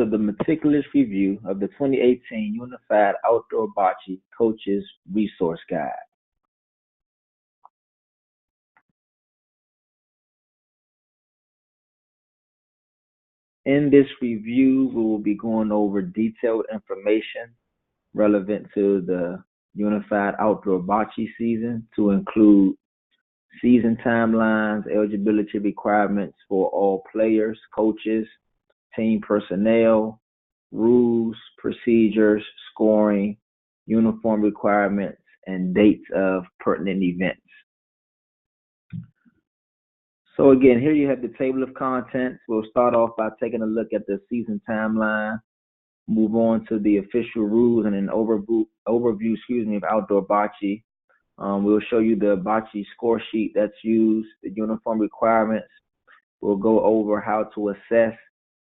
to the meticulous review of the 2018 Unified Outdoor Bocce Coaches Resource Guide. In this review, we will be going over detailed information relevant to the Unified Outdoor Bocce season, to include season timelines, eligibility requirements for all players, coaches, team personnel, rules, procedures, scoring, uniform requirements, and dates of pertinent events. So again, here you have the table of contents. We'll start off by taking a look at the season timeline, move on to the official rules and an overview of outdoor bocce. We'll show you the bocce score sheet that's used, the uniform requirements. We'll go over how to assess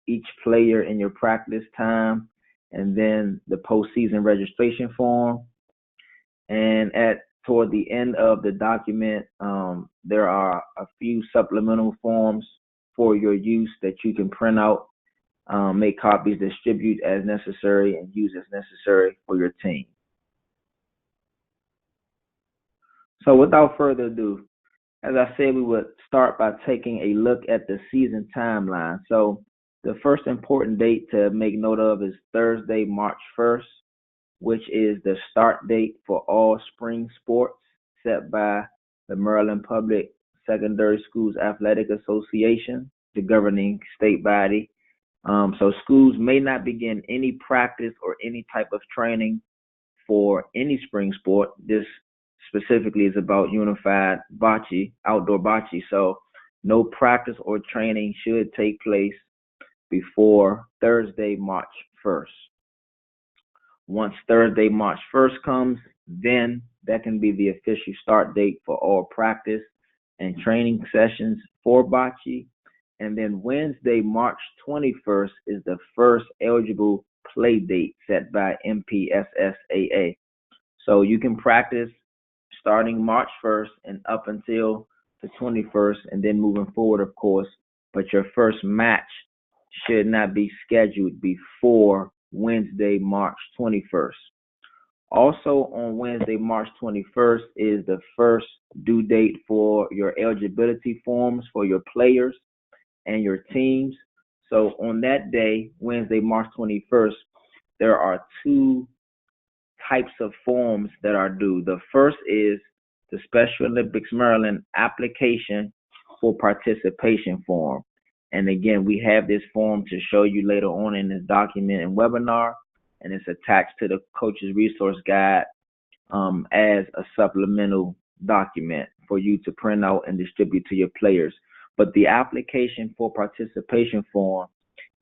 each player in your practice time, and then the postseason registration form. And toward the end of the document, there are a few supplemental forms for your use that you can print out, make copies, distribute as necessary, and use as necessary for your team. So without further ado, as I said, we would start by taking a look at the season timeline. So the first important date to make note of is Thursday, March 1st, which is the start date for all spring sports set by the Maryland Public Secondary Schools Athletic Association, the governing state body. So schools may not begin any practice or any type of training for any spring sport. This specifically is about unified bocce, outdoor bocce. So no practice or training should take place before Thursday, March 1st. Once Thursday, March 1st comes, then that can be the official start date for all practice and training sessions for bocce. And then Wednesday, March 21st is the first eligible play date set by MPSSAA. So you can practice starting March 1st and up until the 21st, and then moving forward, of course. But your first match should not be scheduled before Wednesday, March 21st. Also on Wednesday, March 21st is the first due date for your eligibility forms for your players and your teams. So on that day, Wednesday, March 21st, there are two types of forms that are due. The first is the Special Olympics Maryland application for participation form. And again, we have this form to show you later on in this document and webinar, and it's attached to the Coaches Resource Guide as a supplemental document for you to print out and distribute to your players. But the application for participation form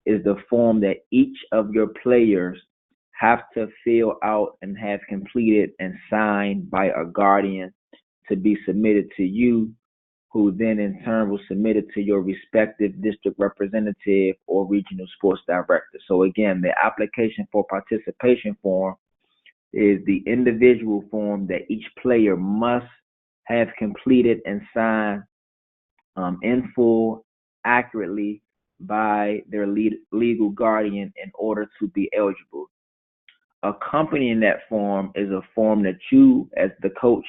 is the form that each of your players have to fill out and have completed and signed by a guardian to be submitted to you, who then in turn will submit it to your respective district representative or regional sports director. So again, the application for participation form is the individual form that each player must have completed and signed in full, accurately by their legal guardian in order to be eligible. Accompanying that form is a form that you, as the coach,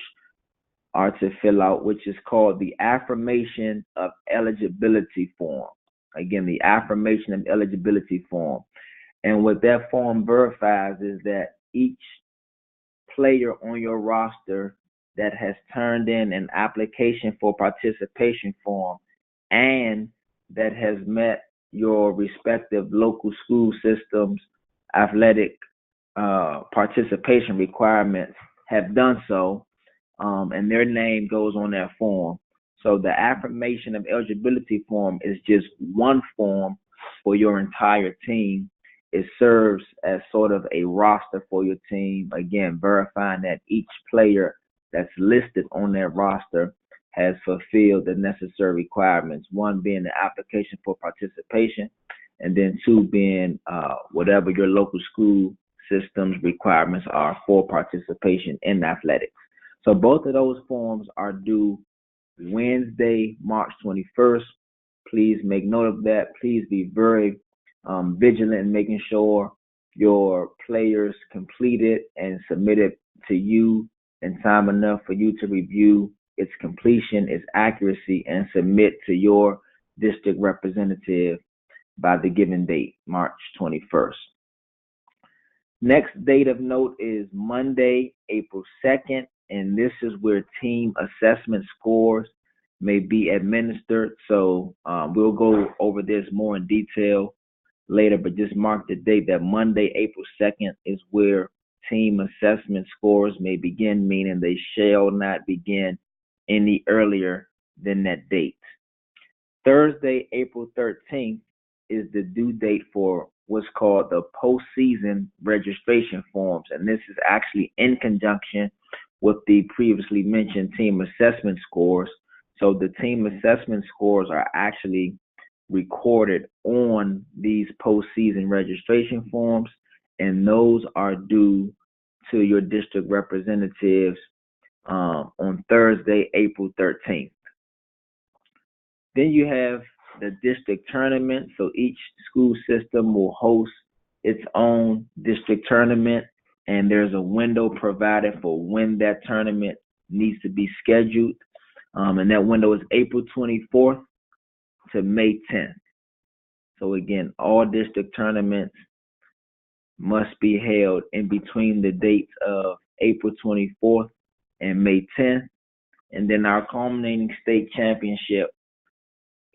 are to fill out, which is called the Affirmation of Eligibility form. Again, the Affirmation of Eligibility form. And what that form verifies is that each player on your roster that has turned in an application for participation form and that has met your respective local school systems athletic participation requirements have done so, and their name goes on that form. So the Affirmation of Eligibility form is just one form for your entire team. It serves as sort of a roster for your team, again, verifying that each player that's listed on that roster has fulfilled the necessary requirements, one being the application for participation, and then two being whatever your local school systems requirements are for participation in athletics. So both of those forms are due Wednesday, March 21st. Please make note of that. Please be very vigilant in making sure your players complete it and submit it to you in time enough for you to review its completion, its accuracy, and submit to your district representative by the given date, March 21st. Next date of note is Monday, April 2nd, and this is where team assessment scores may be administered. So we'll go over this more in detail later, but just mark the date that Monday, April 2nd is where team assessment scores may begin, meaning they shall not begin any earlier than that date. Thursday, April 13th is the due date for what's called the postseason registration forms, and this is actually in conjunction with the previously mentioned team assessment scores. So the team assessment scores are actually recorded on these postseason registration forms, and those are due to your district representatives on Thursday, April 13th. Then you have the district tournament. So each school system will host its own district tournament, and there's a window provided for when that tournament needs to be scheduled. And that window is April 24th to May 10th. So again, all district tournaments must be held in between the dates of April 24th and May 10th. And then our culminating state championship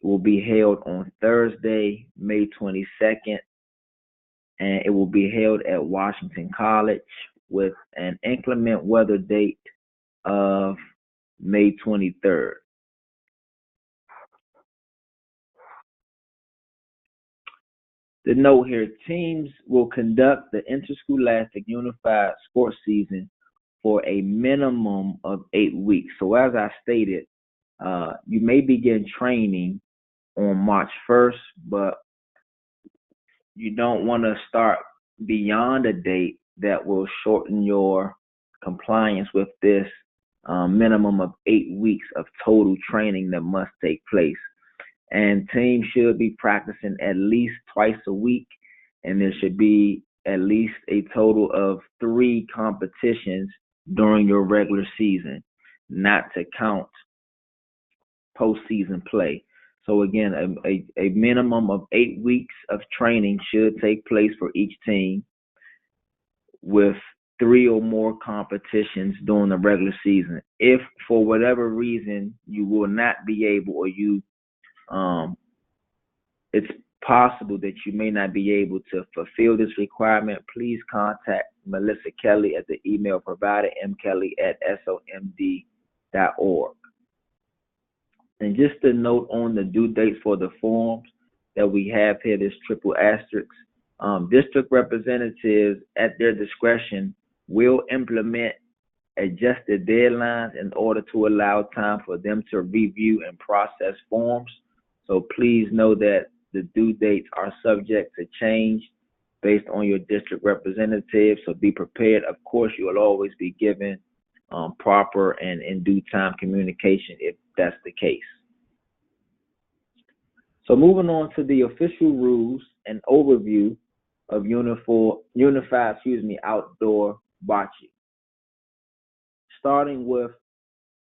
will be held on Thursday, May 22nd, and it will be held at Washington College with an inclement weather date of May 23rd. The note here, teams will conduct the interscholastic unified sports season for a minimum of 8 weeks. So as I stated, you may begin training on March 1st, but you don't want to start beyond a date that will shorten your compliance with this minimum of 8 weeks of total training that must take place. And teams should be practicing at least twice a week, and there should be at least a total of 3 competitions during your regular season, not to count postseason play. So again, a minimum of 8 weeks of training should take place for each team, with 3 or more competitions during the regular season. If for whatever reason you will not be able, or it's possible that you may not be able to fulfill this requirement, please contact Melissa Kelly at the email provided, mkelly@somd.org. And just a note on the due dates for the forms that we have here, this triple asterisk. District representatives at their discretion will implement adjusted deadlines in order to allow time for them to review and process forms. So please know that the due dates are subject to change based on your district representative. So be prepared. Of course, you will always be given proper and in due time communication if that's the case. So moving on to the official rules and overview of unified outdoor bocce. Starting with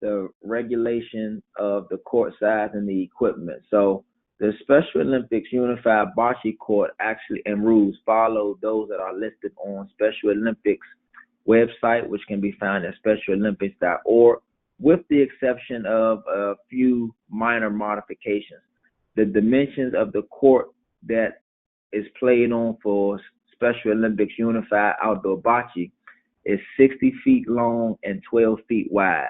the regulation of the court size and the equipment. So the Special Olympics Unified Bocce Court actually and rules follow those that are listed on Special Olympics website, which can be found at specialolympics.org, with the exception of a few minor modifications. The dimensions of the court that is played on for Special Olympics Unified Outdoor Bocce is 60 feet long and 12 feet wide.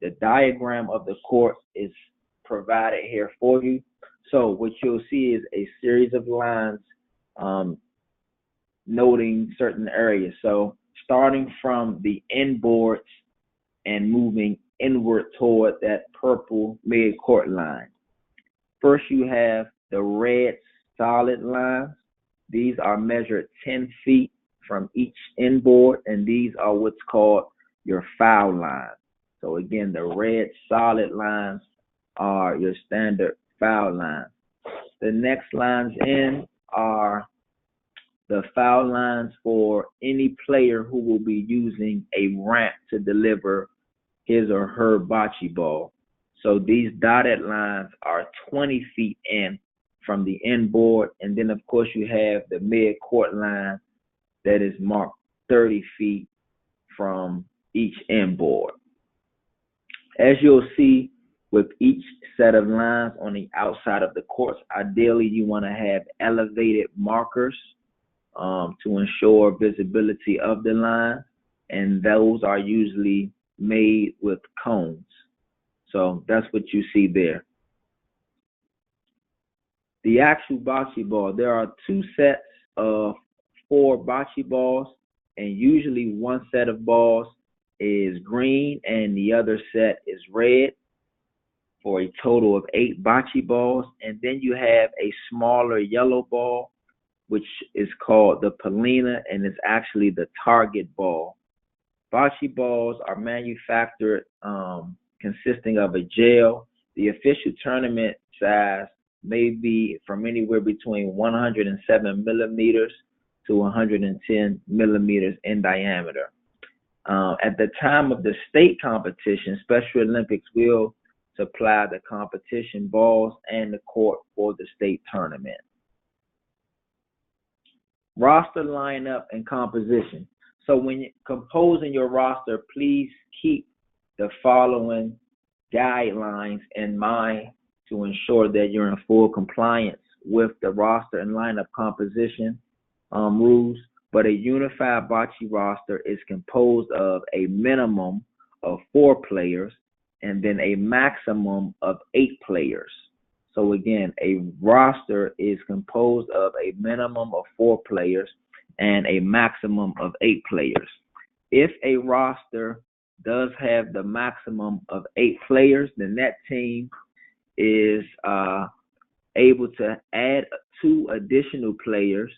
The diagram of the court is provided here for you. So what you'll see is a series of lines noting certain areas. So starting from the inboards and moving inward toward that purple mid-court line. First, you have the red solid lines. These are measured 10 feet from each inboard, and these are what's called your foul lines. So again, the red solid lines are your standard foul lines. The next lines in are the foul lines for any player who will be using a ramp to deliver his or her bocce ball. So these dotted lines are 20 feet in from the end board, and then of course you have the mid-court line that is marked 30 feet from each end board. As you'll see with each set of lines on the outside of the courts, ideally you want to have elevated markers to ensure visibility of the line, and those are usually made with cones. So that's what you see there. The actual bocce ball, there are two sets of 4 bocce balls, and usually one set of balls is green and the other set is red, for a total of 8 bocce balls. And then you have a smaller yellow ball, which is called the Polina, and it's actually the target ball. Bocce balls are manufactured consisting of a gel. The official tournament size may be from anywhere between 107 millimeters to 110 millimeters in diameter. At the time of the state competition, Special Olympics will supply the competition balls and the court for the state tournament. Roster lineup and composition. So when you're composing your roster, please keep the following guidelines in mind to ensure that you're in full compliance with the roster and lineup composition rules. But a unified bocce roster is composed of a minimum of 4 players and then a maximum of 8 players. So again, a roster is composed of a minimum of 4 players and a maximum of 8 players. If a roster does have the maximum of 8 players, then that team is able to add 2 additional players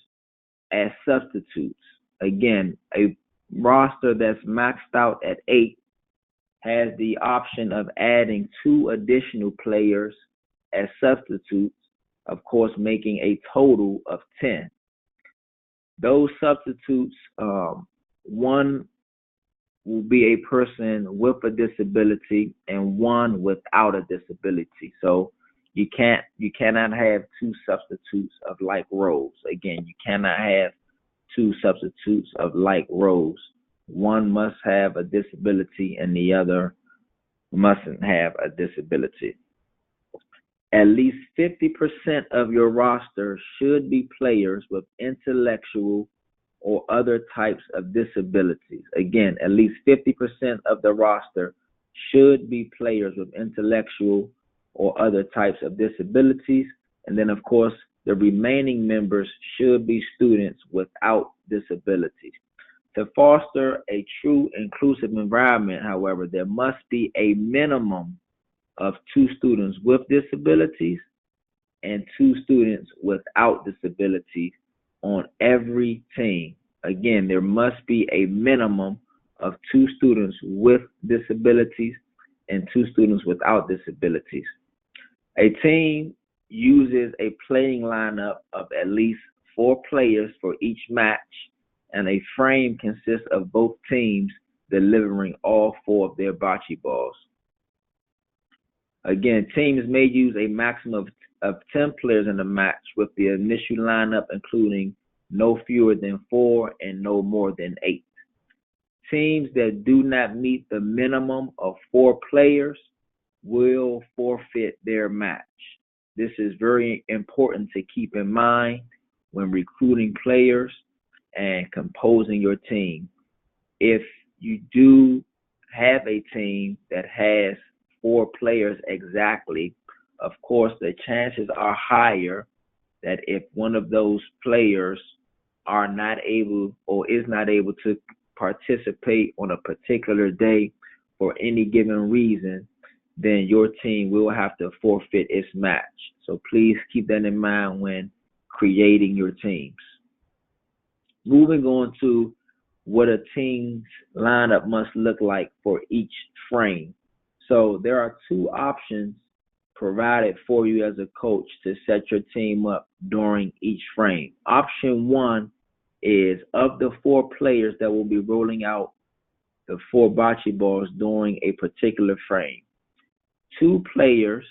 as substitutes. Again, a roster that's maxed out at 8 has the option of adding 2 additional players as substitutes, of course, making a total of 10. Those substitutes, one will be a person with a disability and one without a disability. So you cannot have 2 substitutes of like roles. Again, you cannot have 2 substitutes of like roles. One must have a disability and the other mustn't have a disability. At least 50% of your roster should be players with intellectual or other types of disabilities. Again, at least 50% of the roster should be players with intellectual or other types of disabilities. And then, of course, the remaining members should be students without disabilities. To foster a true inclusive environment, however, there must be a minimum of 2 students with disabilities and 2 students without disabilities on every team. Again, there must be a minimum of 2 students with disabilities and 2 students without disabilities. A team uses a playing lineup of at least 4 players for each match, and a frame consists of both teams delivering all 4 of their bocce balls. Again, teams may use a maximum of 10 players in a match, with the initial lineup including no fewer than 4 and no more than 8. Teams that do not meet the minimum of 4 players will forfeit their match. This is very important to keep in mind when recruiting players and composing your team. If you do have a team that has 4 players exactly, of course, the chances are higher that if one of those players are not able or is not able to participate on a particular day for any given reason, then your team will have to forfeit its match. So please keep that in mind when creating your teams. Moving on to what a team's lineup must look like for each frame. So there are 2 options provided for you as a coach to set your team up during each frame. Option one is of the four players that will be rolling out the four bocce balls during a particular frame. Two players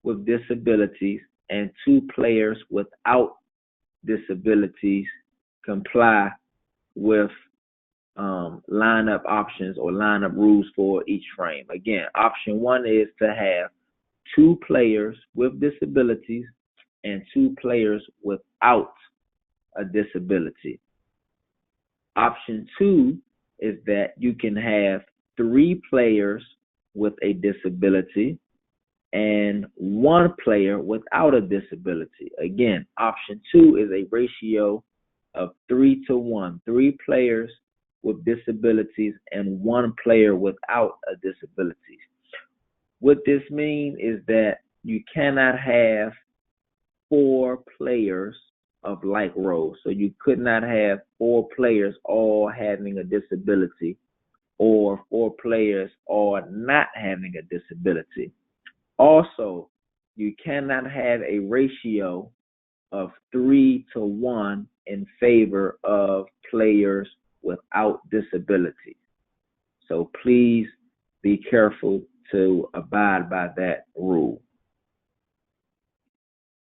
with disabilities and two players without disabilities comply with lineup options or lineup rules for each frame. Again, option one is to have two players with disabilities and two players without a disability. Option two is that you can have three players with a disability and one player without a disability. Again, option two is a ratio of 3-1, three players with disabilities and one player without a disability. What this means is that you cannot have four players of like roles. So you could not have four players all having a disability or four players all not having a disability. Also, you cannot have a ratio of 3-1 in favor of players without disability. So please be careful to abide by that rule.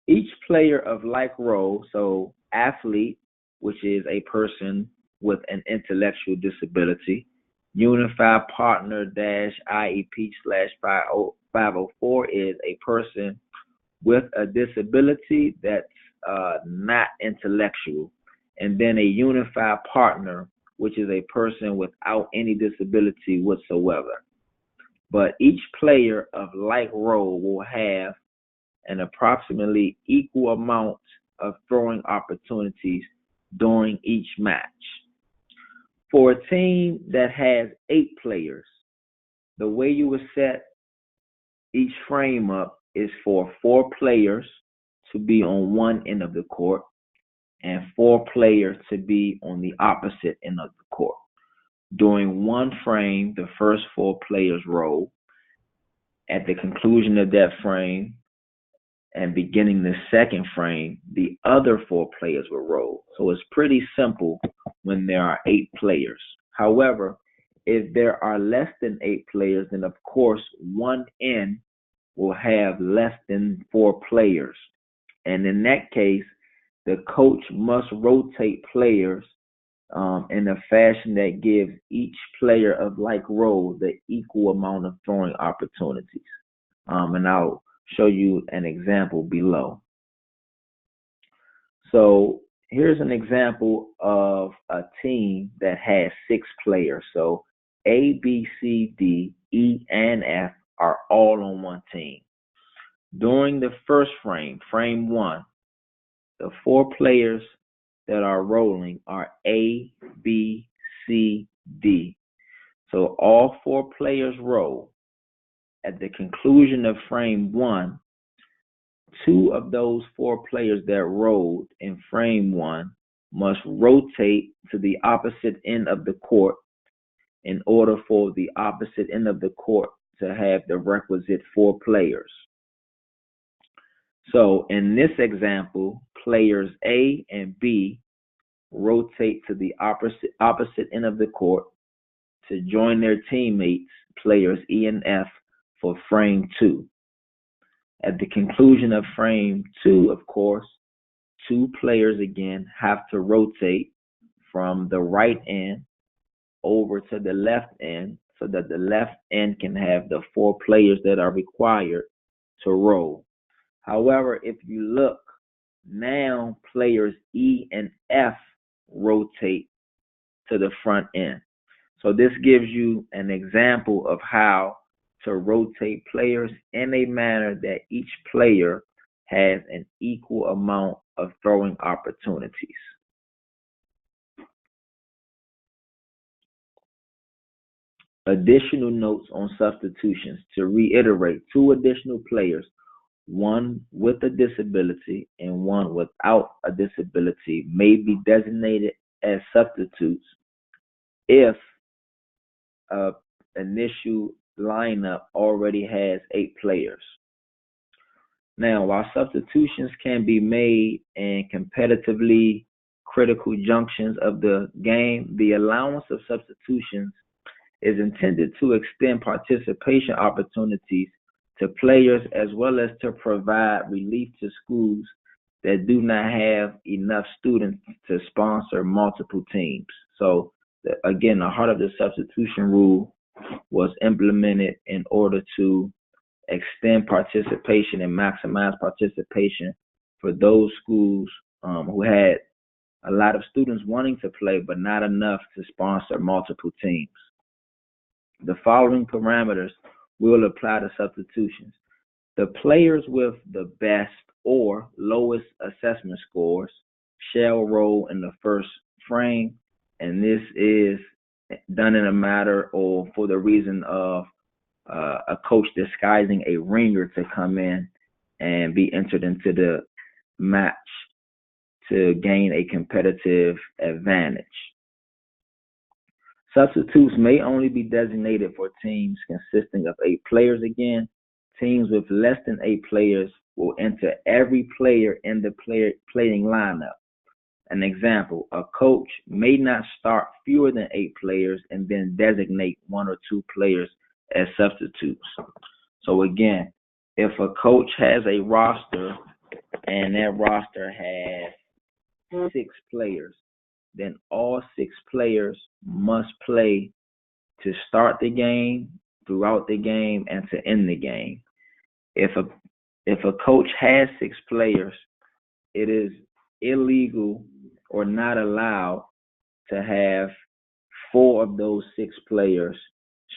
Each player of like role, so athlete, which is a person with an intellectual disability, unified partner dash IEP slash 504 is a person with a disability that's not intellectual, and then a unified partner, which is a person without any disability whatsoever. But each player of like role will have an approximately equal amount of throwing opportunities during each match. For a team that has 8 players, the way you would set each frame up is for 4 players to be on one end of the court and 4 players to be on the opposite end of the court. During one frame, the first 4 players roll. At the conclusion of that frame and beginning the second frame, the other 4 players will roll. So it's pretty simple when there are 8 players. However, if there are less than 8 players, then of course one end will have less than 4 players. And in that case, the coach must rotate players in a fashion that gives each player of like role the equal amount of throwing opportunities. And I'll show you an example below. So here's an example of a team that has 6 players. So A, B, C, D, E, and F are all on one team. During the first frame, frame 1, the 4 players that are rolling are A, B, C, D. So all 4 players roll. At the conclusion of frame 1, 2 of those 4 players that rolled in frame 1 must rotate to the opposite end of the court in order for the opposite end of the court to have the requisite 4 players. So in this example, players A and B rotate to the opposite end of the court to join their teammates, players E and F, for frame 2. At the conclusion of frame 2, of course, 2 players again have to rotate from the right end over to the left end so that the left end can have the 4 players that are required to roll. However, if you look, now players E and F rotate to the front end. So this gives you an example of how to rotate players in a manner that each player has an equal amount of throwing opportunities. Additional notes on substitutions. To reiterate, 2 additional players, one with a disability and one without a disability, may be designated as substitutes if an initial lineup already has 8 players. Now, while substitutions can be made in competitively critical junctions of the game, the allowance of substitutions is intended to extend participation opportunities to players as well as to provide relief to schools that do not have enough students to sponsor multiple teams. So, again, the heart of the substitution rule was implemented in order to extend participation and maximize participation for those schools who had a lot of students wanting to play, but not enough to sponsor multiple teams. The following parameters will apply to substitutions. The players with the best or lowest assessment scores shall roll in the first frame, and this is done in a matter or for the reason of a coach disguising a ringer to come in and be entered into the match to gain a competitive advantage. Substitutes may only be designated for teams consisting of 8 players. Again, teams with less than 8 players will enter every player in the playing lineup. An example, a coach may not start fewer than 8 players and then designate 1 or 2 players as substitutes. So again, if a coach has a roster and that roster has 6 players, then all 6 players must play to start the game, throughout the game, and to end the game. If a coach has 6 players, it is illegal or not allowed to have 4 of those 6 players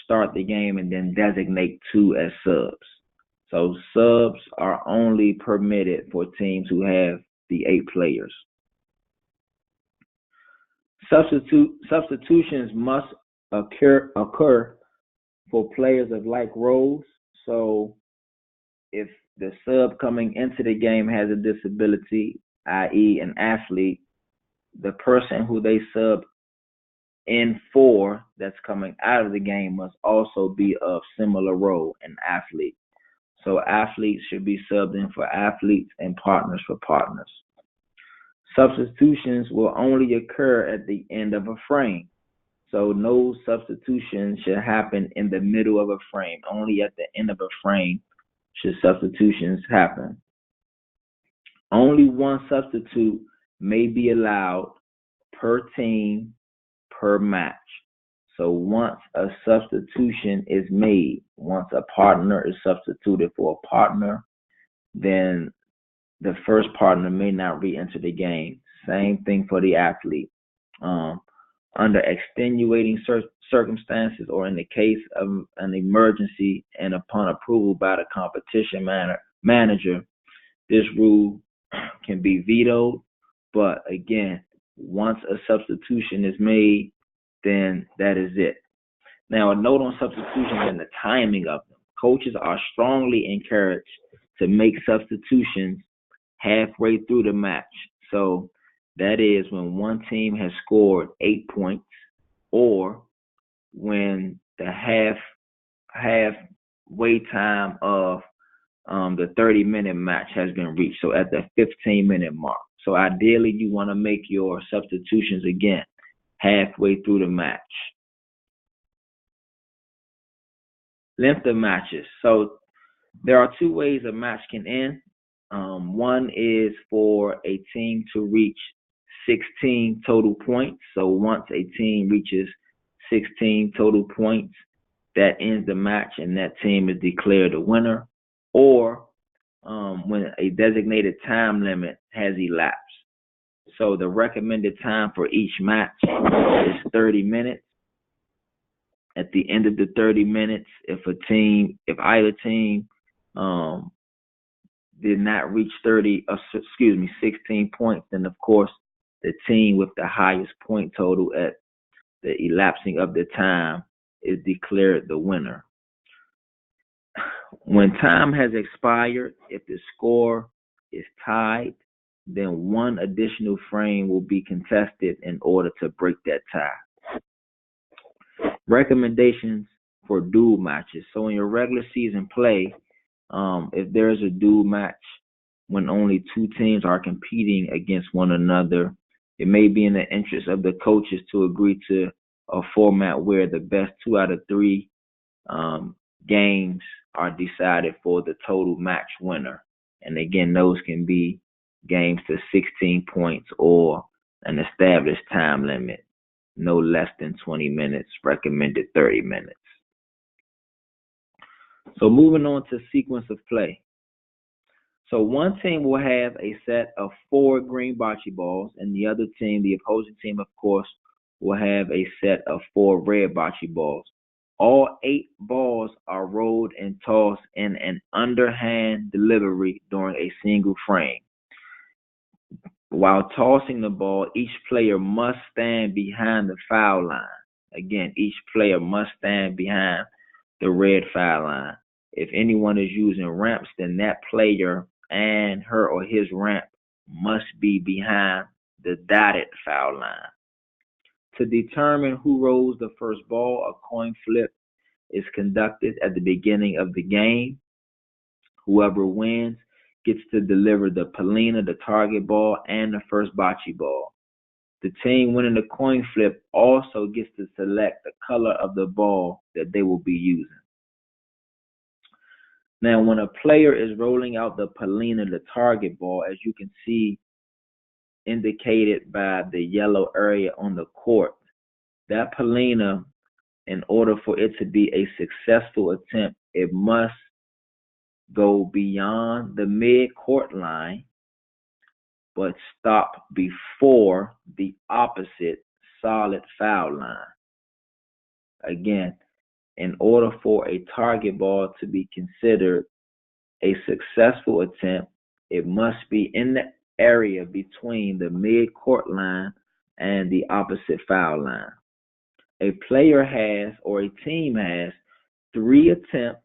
start the game and then designate 2 as subs. So subs are only permitted for teams who have the 8 players. Substitutions must occur for players of like roles. So if the sub coming into the game has a disability, i.e., an athlete, the person who they sub in for that's coming out of the game must also be of similar role, an athlete. So athletes should be subbed in for athletes and partners for partners. Substitutions will only occur at the end of a frame. So no substitution should happen in the middle of a frame. Only at the end of a frame should substitutions happen. Only one substitute may be allowed per team per match. So once a substitution is made, once a partner is substituted for a partner, then the first partner may not re-enter the game. Same thing for the athlete. Under extenuating circumstances or in the case of an emergency and upon approval by the competition manager, this rule can be vetoed. But again, once a substitution is made, then that is it. Now, a note on substitutions and the timing of them. Coaches are strongly encouraged to make substitutions halfway through the match. So that is when one team has scored 8 points or when the halfway time of the 30-minute match has been reached. So at the 15-minute mark. So ideally, you want to make your substitutions again halfway through the match. Length of matches. So there are 2 ways a match can end. One is for a team to reach 16 total points. So once a team reaches 16 total points, that ends the match and that team is declared a winner. Or when a designated time limit has elapsed. So the recommended time for each match is 30 minutes. At the end of the 30 minutes, if either team did not reach 16 points, then of course the team with the highest point total at the elapsing of the time is declared the winner. When time has expired, if the score is tied, then one additional frame will be contested in order to break that tie. Recommendations for duel matches. So in your regular season play, If there is a duel match when only two teams are competing against one another, it may be in the interest of the coaches to agree to a format where the best two out of three um, games are decided for the total match winner. And again, those can be games to 16 points or an established time limit, no less than 20 minutes, recommended 30 minutes. So moving on to sequence of play. So one team will have a set of four green bocce balls, and the other team, the opposing team, of course, will have a set of four red bocce balls. All eight balls are rolled and tossed in an underhand delivery during a single frame. While tossing the ball, each player must stand behind the foul line. Again, each player must stand behind the red foul line. If anyone is using ramps, then that player and her or his ramp must be behind the dotted foul line. To determine who rolls the first ball, a coin flip is conducted at the beginning of the game. Whoever wins gets to deliver the palina, the target ball, and the first bocce ball. The team winning the coin flip also gets to select the color of the ball that they will be using. Now, when a player is rolling out the palina, the target ball, as you can see indicated by the yellow area on the court, that palina, in order for it to be a successful attempt, it must go beyond the mid-court line, but stop before the opposite solid foul line. Again, in order for a target ball to be considered a successful attempt, it must be in the area between the mid-court line and the opposite foul line. A player has, or a team has, 3 attempts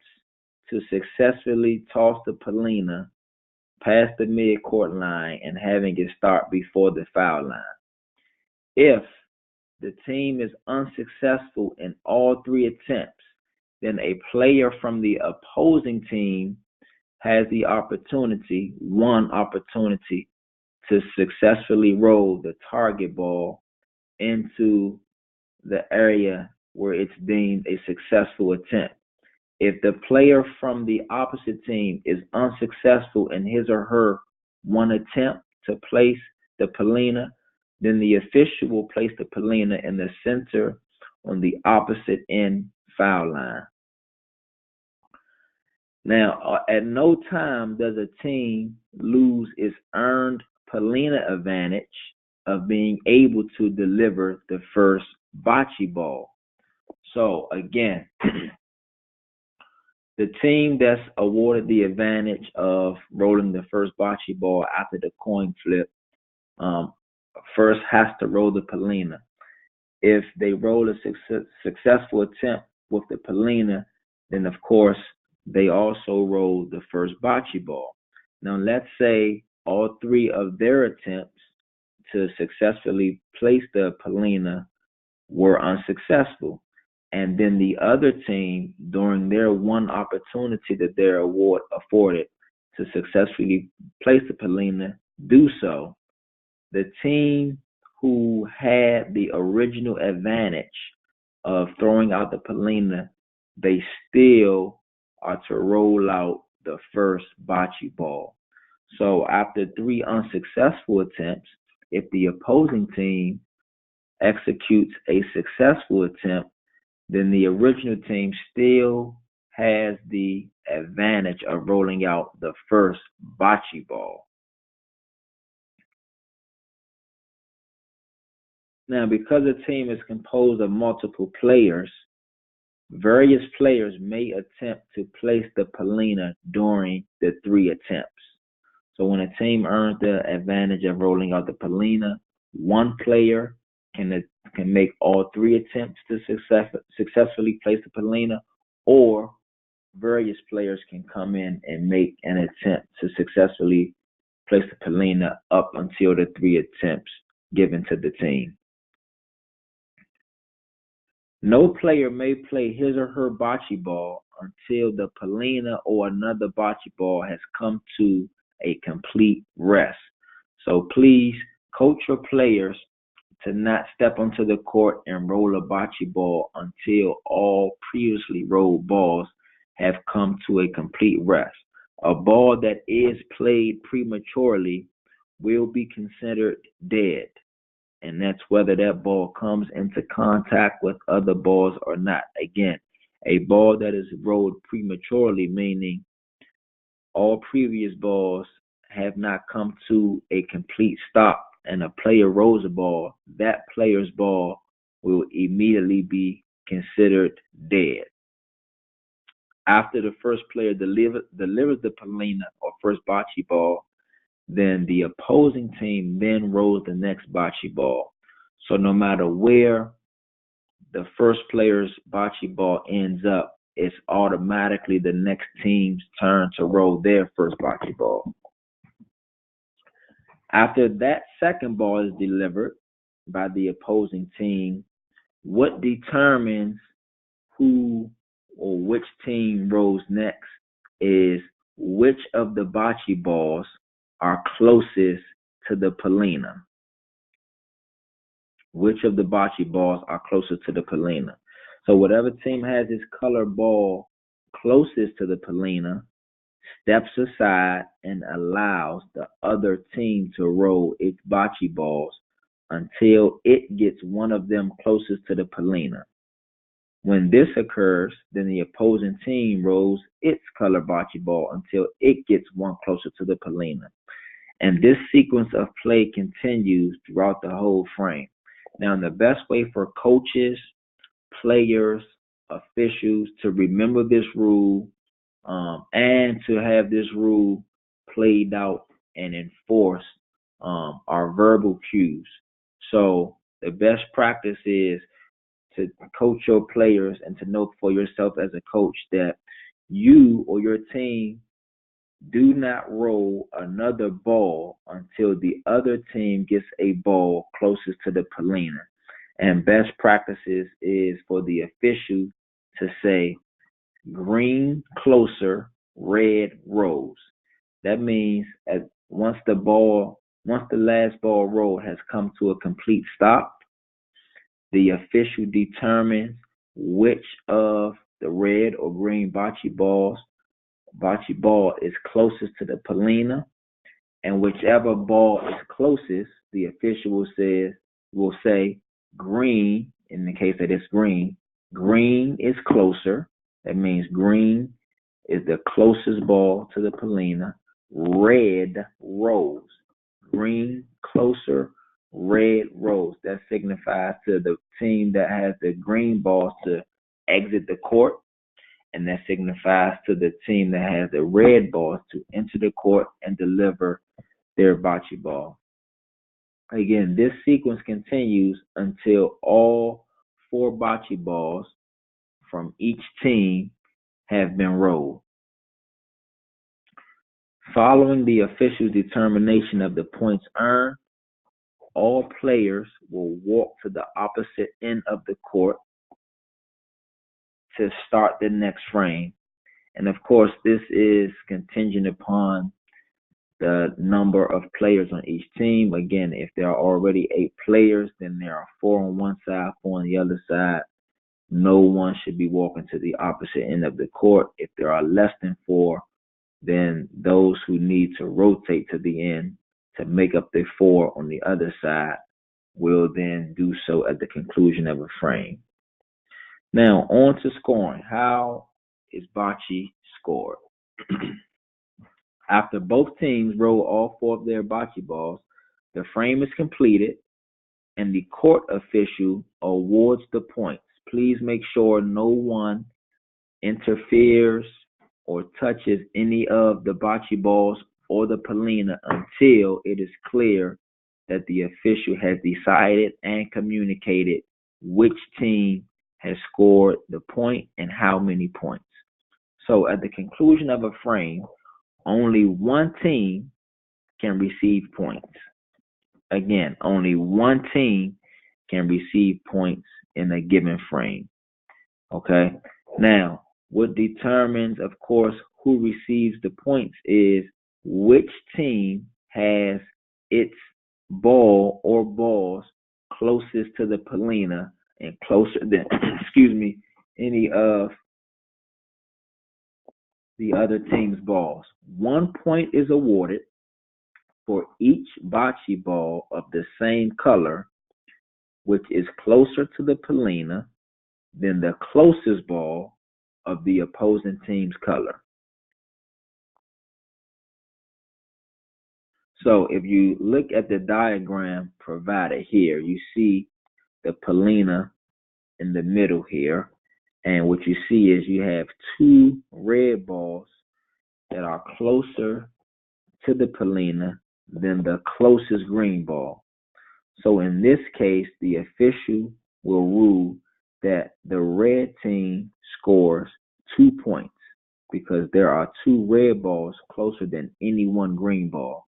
to successfully toss the palina past the mid-court line and having it start before the foul line. If the team is unsuccessful in all 3 attempts, then a player from the opposing team has the opportunity, one opportunity, to successfully roll the target ball into the area where it's deemed a successful attempt. If the player from the opposite team is unsuccessful in his or her one attempt to place the palina, then the official will place the palina in the center on the opposite end foul line. Now, at no time does a team lose its earned palina advantage of being able to deliver the first bocce ball. So again, the team that's awarded the advantage of rolling the first bocce ball after the coin flip first has to roll the palina. If they roll a successful attempt with the palina, then of course they also roll the first bocce ball. Now let's say all 3 of their attempts to successfully place the palina were unsuccessful. And then the other team, during their one opportunity that they're afforded to successfully place the palina, do so. The team who had the original advantage of throwing out the palina, they still are to roll out the first bocce ball. So after 3 unsuccessful attempts, if the opposing team executes a successful attempt, then the original team still has the advantage of rolling out the first bocce ball. Now, because a team is composed of multiple players, various players may attempt to place the palina during the 3 attempts. So when a team earns the advantage of rolling out the palina, one player can make all 3 attempts to successfully place the palina, or various players can come in and make an attempt to successfully place the palina up until the 3 attempts given to the team. No player may play his or her bocce ball until the palina or another bocce ball has come to a complete rest. So please coach your players to not step onto the court and roll a bocce ball until all previously rolled balls have come to a complete rest. A ball that is played prematurely will be considered dead, and that's whether that ball comes into contact with other balls or not. Again, a ball that is rolled prematurely, meaning all previous balls have not come to a complete stop, and a player rolls a ball, that player's ball will immediately be considered dead. After the first player delivers the palina or first bocce ball, then the opposing team then rolls the next bocce ball. So no matter where the first player's bocce ball ends up, it's automatically the next team's turn to roll their first bocce ball. After that second ball is delivered by the opposing team, what determines who or which team rolls next is which of the bocce balls are closest to the palina. Which of the bocce balls are closest to the palina? So whatever team has its color ball closest to the palina steps aside and allows the other team to roll its bocce balls until it gets one of them closest to the palina. When this occurs, then the opposing team rolls its color bocce ball until it gets one closer to the palina. And this sequence of play continues throughout the whole frame. Now, the best way for coaches, players, officials to remember this rule and to have this rule played out and enforced are verbal cues. So the best practice is to coach your players and to know for yourself as a coach that you or your team do not roll another ball until the other team gets a ball closest to the palina. And best practices is for the official to say green closer, red rolls. That means once the last ball roll has come to a complete stop, the official determines which of the red or green bocce ball is closest to the palina, and whichever ball is closest, the official will say green. In the case that it's green, green is closer. That means green is the closest ball to the palina. Red rolls. Green closer, red rolls. That signifies to the team that has the green balls to exit the court, and that signifies to the team that has the red balls to enter the court and deliver their bocce ball. Again, this sequence continues until all four bocce balls from each team have been rolled. Following the official's determination of the points earned, all players will walk to the opposite end of the court to start the next frame. And of course, this is contingent upon the number of players on each team. Again, if there are already 8 players, then there are 4 on one side, 4 on the other side. No one should be walking to the opposite end of the court. If there are less than 4, then those who need to rotate to the end to make up the 4 on the other side will then do so at the conclusion of a frame. Now, on to scoring. How is bocce scored? After both teams roll all 4 of their bocce balls, the frame is completed and the court official awards the points. Please make sure no one interferes or touches any of the bocce balls or the palina until it is clear that the official has decided and communicated which team has scored the point and how many points. So at the conclusion of a frame, only one team can receive points. Again, only one team can receive points in a given frame. Okay? Now, What determines, of course, who receives the points is which team has its ball or balls closest to the palina and closer than, excuse me, any of the other team's balls. 1 point is awarded for each bocce ball of the same color, which is closer to the palina than the closest ball of the opposing team's color. So if you look at the diagram provided here, you see the palina in the middle here. And what you see is you have two red balls that are closer to the palina than the closest green ball. So in this case, the official will rule that the red team scores 2 points because there are two red balls closer than any one green ball.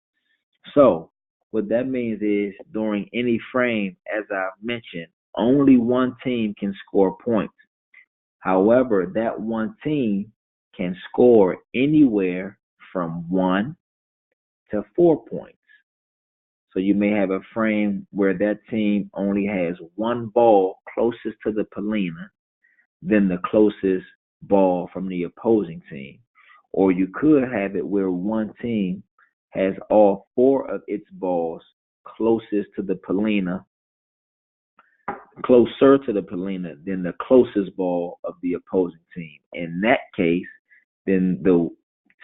So what that means is during any frame, as I've mentioned, only one team can score points. However, that one team can score anywhere from 1 to 4 points. So you may have a frame where that team only has one ball closest to the palina than the closest ball from the opposing team. Or you could have it where one team has all four of its balls closest to the palina, closer to the palina than the closest ball of the opposing team. In that case, then the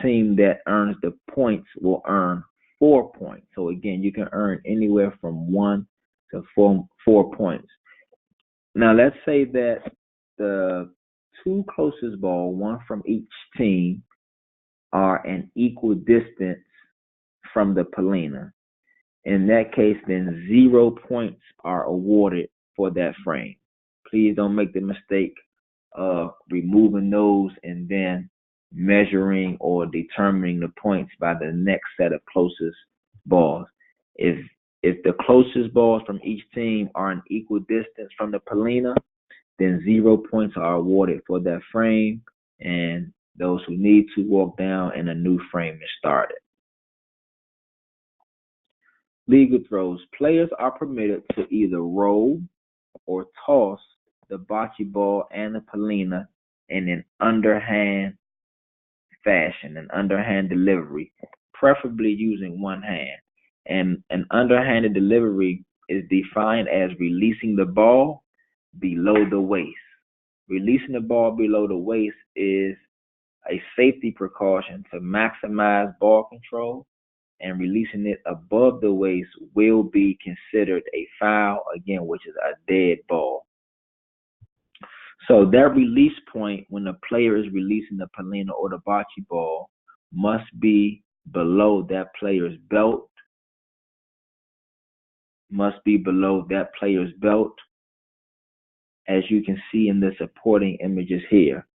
team that earns the points will earn 4 points. So again, you can earn anywhere from 1 to 4 points. Now let's say that the two closest ball, one from each team, are an equal distance from the palina. In that case, then 0 points are awarded for that frame. Please don't make the mistake of removing those and then measuring or determining the points by the next set of closest balls. If the closest balls from each team are an equal distance from the palina, then 0 points are awarded for that frame, and those who need to walk down and a new frame is started. Legal throws. Players are permitted to either roll or toss the bocce ball and the palina in an underhand fashion, an underhand delivery, preferably using one hand. And an underhanded delivery is defined as releasing the ball below the waist. Releasing the ball below the waist is a safety precaution to maximize ball control, and releasing it above the waist will be considered a foul, again, which is a dead ball. So that release point when the player is releasing the palina or the bocce ball must be below that player's belt, as you can see in the supporting images here.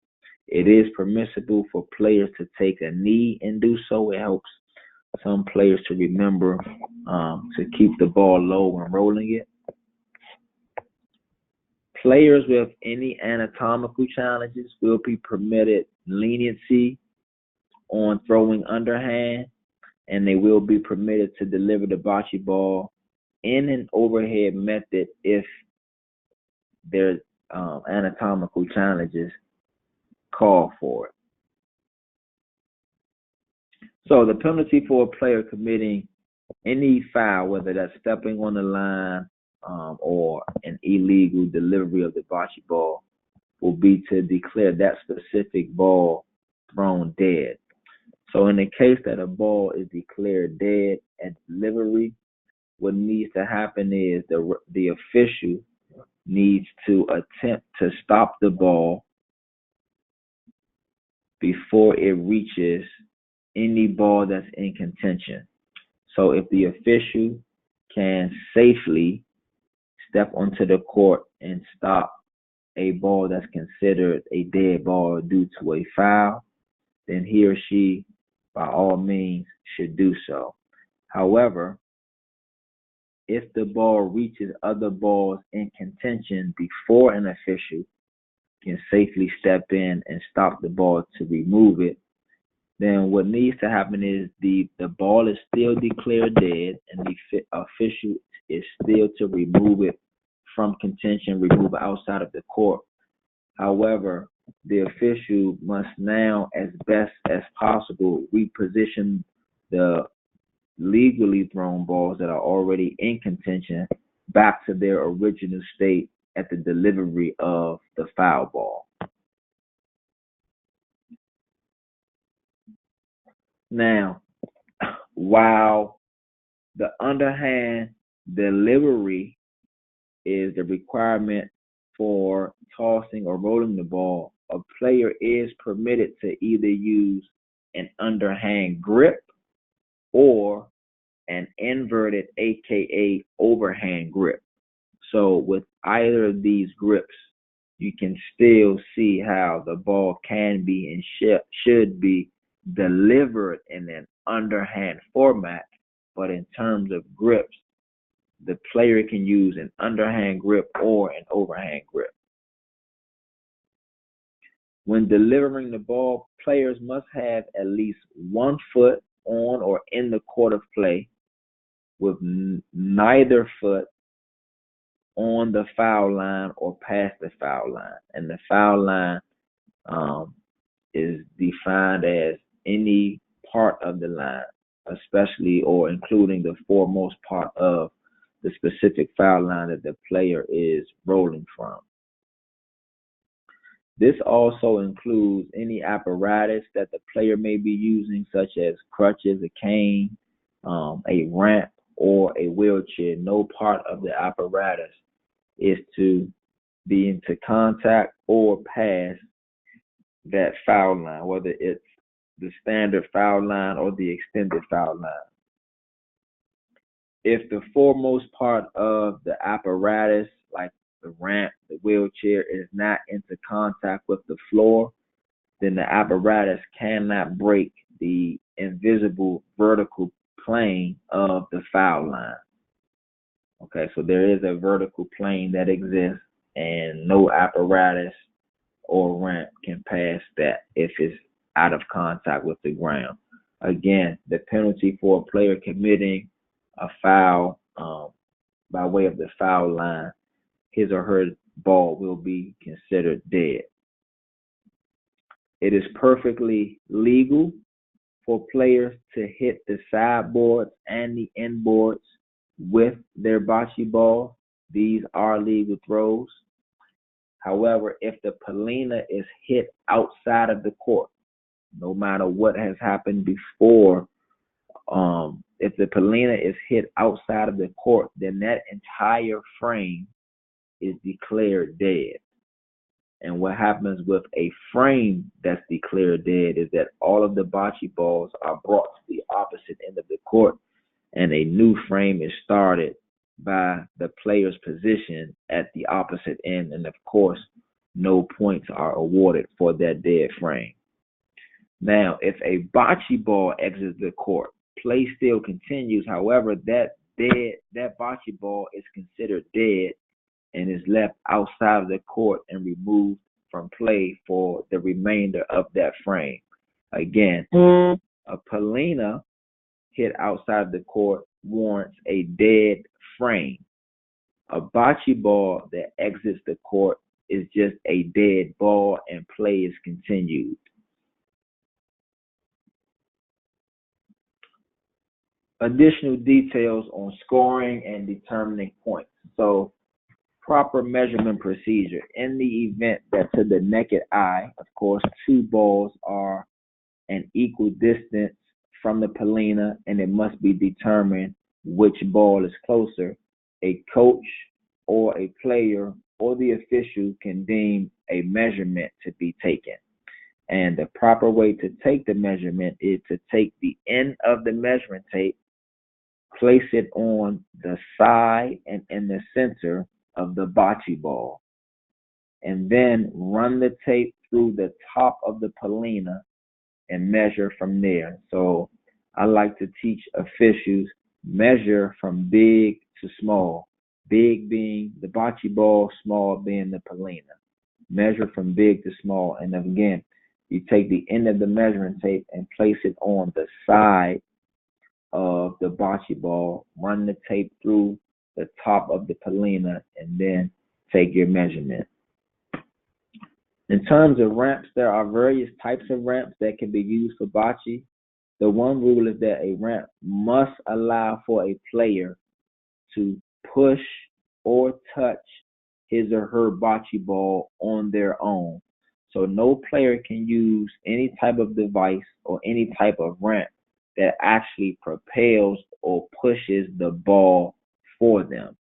It is permissible for players to take a knee and do so. It helps some players to remember to keep the ball low when rolling it. Players with any anatomical challenges will be permitted leniency on throwing underhand, and they will be permitted to deliver the bocce ball in an overhead method if their anatomical challenges call for it. So the penalty for a player committing any foul, whether that's stepping on the line or an illegal delivery of the bocce ball, will be to declare that specific ball thrown dead. So in the case that a ball is declared dead at delivery, what needs to happen is the official needs to attempt to stop the ball before it reaches any ball that's in contention. So if the official can safely step onto the court and stop a ball that's considered a dead ball due to a foul, then he or she, by all means, should do so. However, if the ball reaches other balls in contention before an official can safely step in and stop the ball to remove it, then what needs to happen is the ball is still declared dead, and the official is still to remove it from contention, remove it outside of the court. However, the official must now, as best as possible, reposition the legally thrown balls that are already in contention back to their original state at the delivery of the foul ball. Now, while the underhand delivery is the requirement for tossing or rolling the ball, a player is permitted to either use an underhand grip or an inverted, aka overhand grip. So with either of these grips, you can still see how the ball can be and should be delivered in an underhand format. But in terms of grips, the player can use an underhand grip or an overhand grip. When delivering the ball, players must have at least 1 foot on or in the court of play, with neither foot on the foul line or past the foul line. And the foul line um, is defined as any part of the line, especially or including the foremost part of the specific foul line that the player is rolling from. This also includes any apparatus that the player may be using, such as crutches, a cane, a ramp, or a wheelchair. No part of the apparatus is to be into contact or pass that foul line, whether it's the standard foul line or the extended foul line. If the foremost part of the apparatus, like the ramp, the wheelchair, is not into contact with the floor, then the apparatus cannot break the invisible vertical plane of the foul line. Okay, so there is a vertical plane that exists, and no apparatus or ramp can pass that if it's out of contact with the ground. Again, the penalty for a player committing a foul by way of the foul line, his or her ball will be considered dead. It is perfectly legal for players to hit the sideboards and the inboards with their bocce ball. These are legal throws. However, if the palina is hit outside of the court, no matter what has happened before, if the palina is hit outside of the court, then that entire frame is declared dead. And what happens with a frame that's declared dead is that all of the bocce balls are brought to the opposite end of the court, and a new frame is started by the player's position at the opposite end. And of course, no points are awarded for that dead frame. Now, if a bocce ball exits the court, play still continues. However, that bocce ball is considered dead and is left outside of the court and removed from play for the remainder of that frame. Again, a palina hit outside the court warrants a dead frame. A bocce ball that exits the court is just a dead ball and play is continued. Additional details on scoring and determining points. So, proper measurement procedure. In the event that to the naked eye, of course, two balls are an equal distance from the palina, and it must be determined which ball is closer, a coach or a player or the official can deem a measurement to be taken. And the proper way to take the measurement is to take the end of the measuring tape, place it on the side and in the center of the bocce ball, and then run the tape through the top of the palina and measure from there. So I like to teach officials measure from big to small, big being the bocce ball, small being the palina. Measure from big to small. And again, you take the end of the measuring tape and place it on the side of the bocce ball, run the tape through the top of the palina, and then take your measurement. In terms of ramps, there are various types of ramps that can be used for bocce. The one rule is that a ramp must allow for a player to push or touch his or her bocce ball on their own. So no player can use any type of device or any type of ramp that actually propels or pushes the ball for them.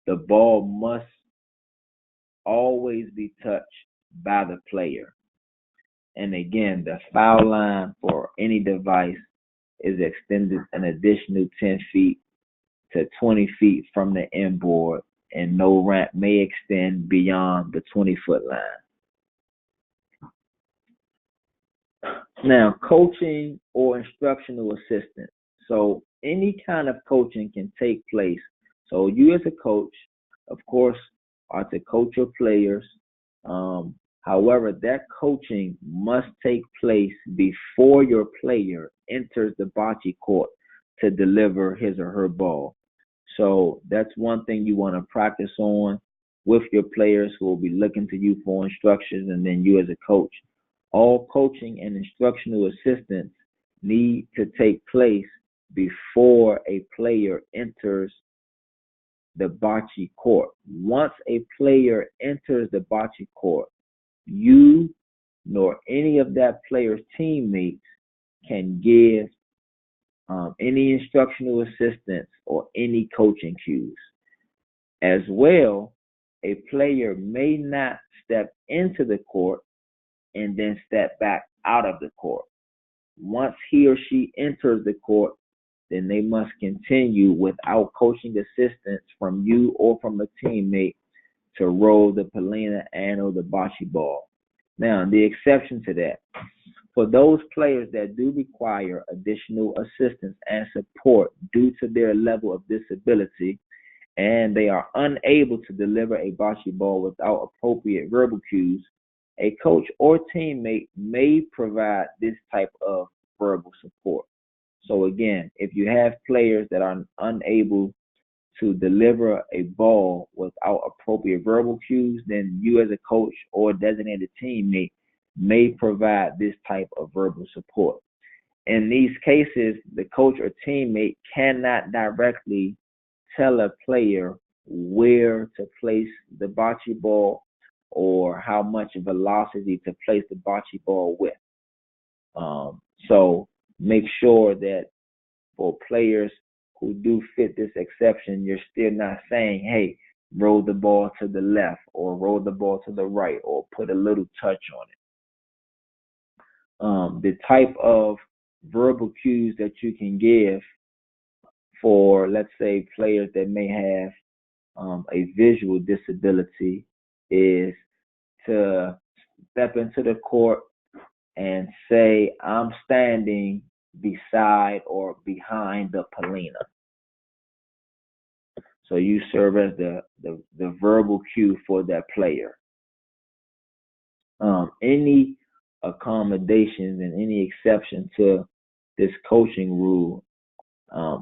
The ball must always be touched by the player. And again, the foul line for any device is extended an additional 10 feet to 20 feet from the inboard, and no ramp may extend beyond the 20-foot line. Now, coaching or instructional assistant. So any kind of coaching can take place. So you as a coach, of course, are to coach your players. However, that coaching must take place before your player enters the bocce court to deliver his or her ball. So that's one thing you want to practice on with your players who will be looking to you for instructions, and then you as a coach. All coaching and instructional assistance need to take place before a player enters the bocce court. Once a player enters the bocce court, you nor any of that player's teammates can give any instructional assistance or any coaching cues. As well, a player may not step into the court and then step back out of the court. Once he or she enters the court, then they must continue without coaching assistance from you or from a teammate to roll the palina and or the bocce ball. Now, the exception to that, for those players that do require additional assistance and support due to their level of disability, and they are unable to deliver a bocce ball without appropriate verbal cues, a coach or teammate may provide this type of verbal support. So again, if you have players that are unable to deliver a ball without appropriate verbal cues, then you as a coach or designated teammate may provide this type of verbal support. In these cases, the coach or teammate cannot directly tell a player where to place the bocce ball or how much velocity to place the bocce ball with. So make sure that for players who do fit this exception, you're still not saying, hey, roll the ball to the left or roll the ball to the right or put a little touch on it. The type of verbal cues that you can give for, let's say, players that may have a visual disability is to step into the court and say, I'm standing beside or behind the palina. So you serve as the verbal cue for that player. Any accommodations and any exception to this coaching rule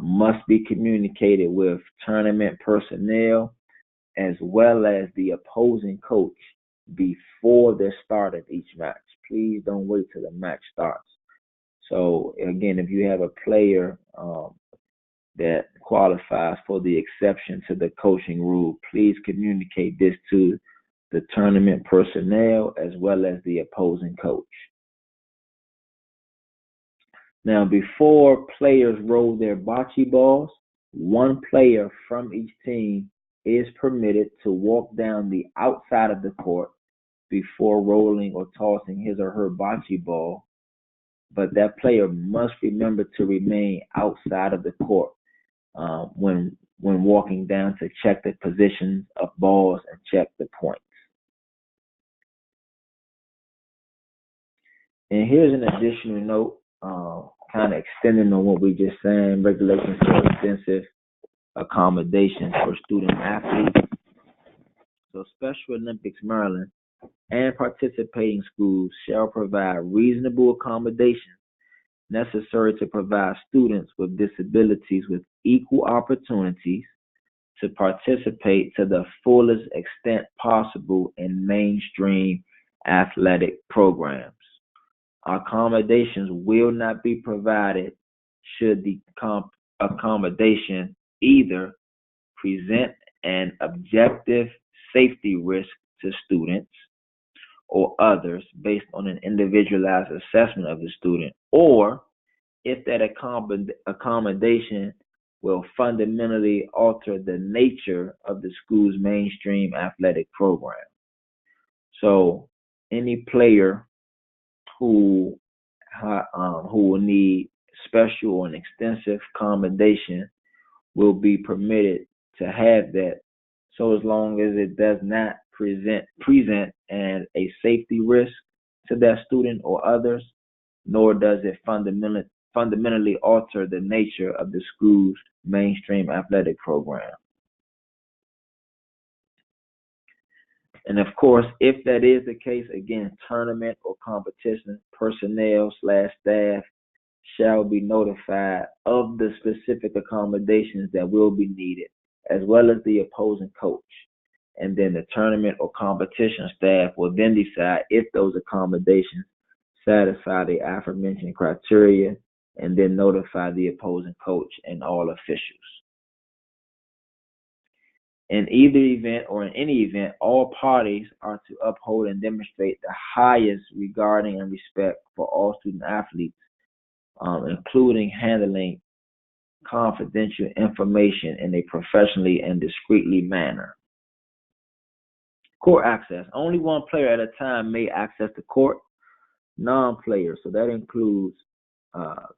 must be communicated with tournament personnel as well as the opposing coach before the start of each match. Please don't wait till the match starts. So again, if you have a player that qualifies for the exception to the coaching rule, please communicate this to the tournament personnel as well as the opposing coach. Now, before players roll their bocce balls, one player from each team is permitted to walk down the outside of the court before rolling or tossing his or her bocce ball, but that player must remember to remain outside of the court when walking down to check the positions of balls and check the points. And here's an additional note, kind of extending on what we just saying, regulations for extensive accommodations for student athletes. So Special Olympics Maryland and participating schools shall provide reasonable accommodations necessary to provide students with disabilities with equal opportunities to participate to the fullest extent possible in mainstream athletic programs. Accommodations will not be provided should the accommodation either present an objective safety risk to students or others based on an individualized assessment of the student, or if that accommodation will fundamentally alter the nature of the school's mainstream athletic program. So, any player who who will need special or an extensive accommodation will be permitted to have that, so as long as it does not present and a safety risk to that student or others, nor does it fundamentally alter the nature of the school's mainstream athletic program. And of course, if that is the case, again, tournament or competition personnel slash staff shall be notified of the specific accommodations that will be needed, as well as the opposing coach. And then the tournament or competition staff will then decide if those accommodations satisfy the aforementioned criteria and then notify the opposing coach and all officials. In either event or in any event, all parties are to uphold and demonstrate the highest regarding and respect for all student athletes, including handling confidential information in a professionally and discreetly manner. Court access. Only one player at a time may access the court. Non-players, so that includes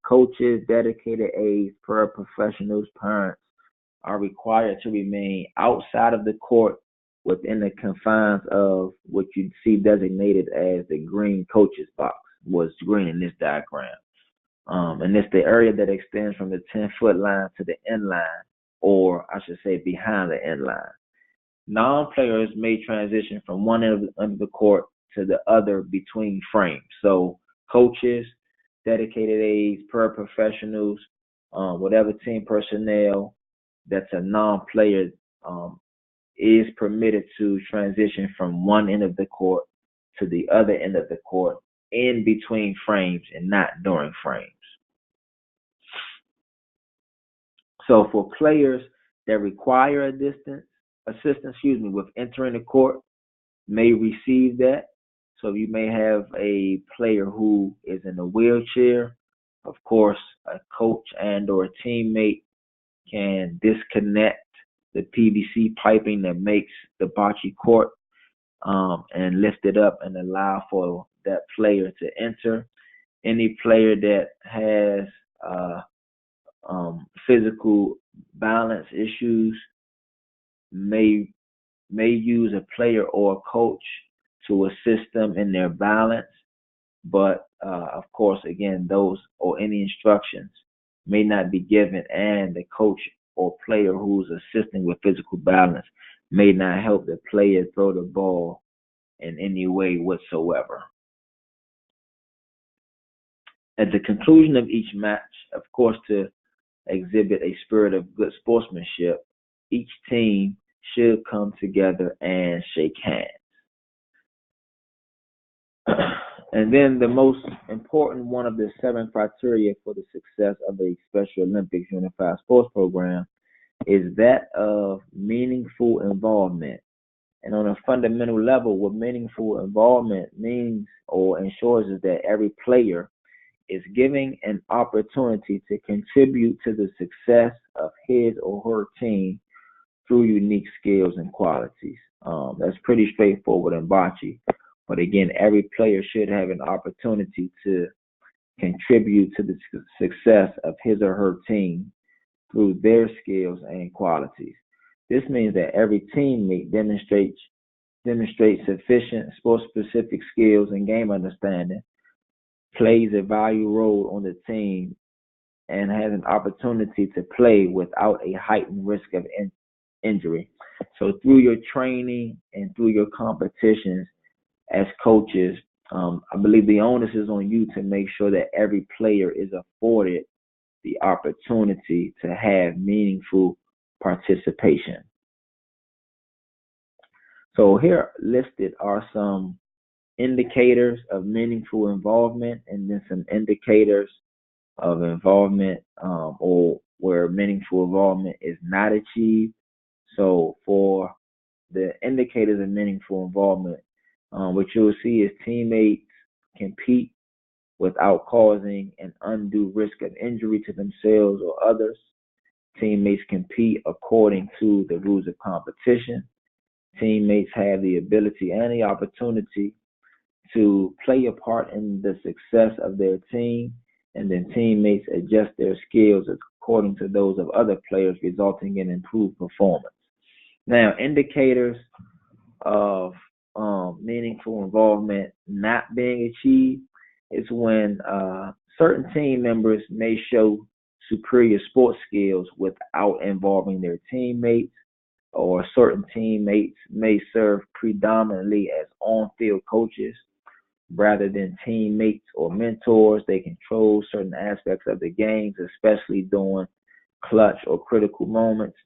coaches, dedicated aides, paraprofessionals, parents, are required to remain outside of the court within the confines of what you see designated as the green coaches box, was green in this diagram. And it's the area that extends from the 10-foot line to the end line, or I should say behind the end line. Non-players may transition from one end of the court to the other between frames. So coaches, dedicated aides, paraprofessionals, whatever team personnel that's a non-player is permitted to transition from one end of the court to the other end of the court in between frames and not during frames. So for players that require assistance, with entering the court, may receive that. So you may have a player who is in a wheelchair. Of course, a coach and or a teammate can disconnect the PVC piping that makes the bocce court and lift it up and allow for that player to enter. Any player that has physical balance issues may use a player or a coach to assist them in their balance, but of course, again, those or any instructions may not be given, and the coach or player who's assisting with physical balance may not help the player throw the ball in any way whatsoever. At the conclusion of each match, of course, to exhibit a spirit of good sportsmanship, each team should come together and shake hands. And then the most important one of the 7 criteria for the success of a Special Olympics Unified Sports Program is that of meaningful involvement. And on a fundamental level, what meaningful involvement means or ensures is that every player is given an opportunity to contribute to the success of his or her team through unique skills and qualities. That's pretty straightforward in bocce. But again, every player should have an opportunity to contribute to the success of his or her team through their skills and qualities. This means that every teammate demonstrates sufficient sport-specific skills and game understanding, plays a valuable role on the team, and has an opportunity to play without a heightened risk of injury. So through your training and through your competitions, as coaches, I believe the onus is on you to make sure that every player is afforded the opportunity to have meaningful participation. So here listed are some indicators of meaningful involvement and then some indicators of involvement or where meaningful involvement is not achieved. So for the indicators of meaningful involvement, what you'll see is teammates compete without causing an undue risk of injury to themselves or others. Teammates compete according to the rules of competition. Teammates have the ability and the opportunity to play a part in the success of their team, and then teammates adjust their skills according to those of other players, resulting in improved performance. Now, indicators of meaningful involvement not being achieved is when certain team members may show superior sports skills without involving their teammates, or certain teammates may serve predominantly as on-field coaches rather than teammates or mentors. They control certain aspects of the games, especially during clutch or critical moments.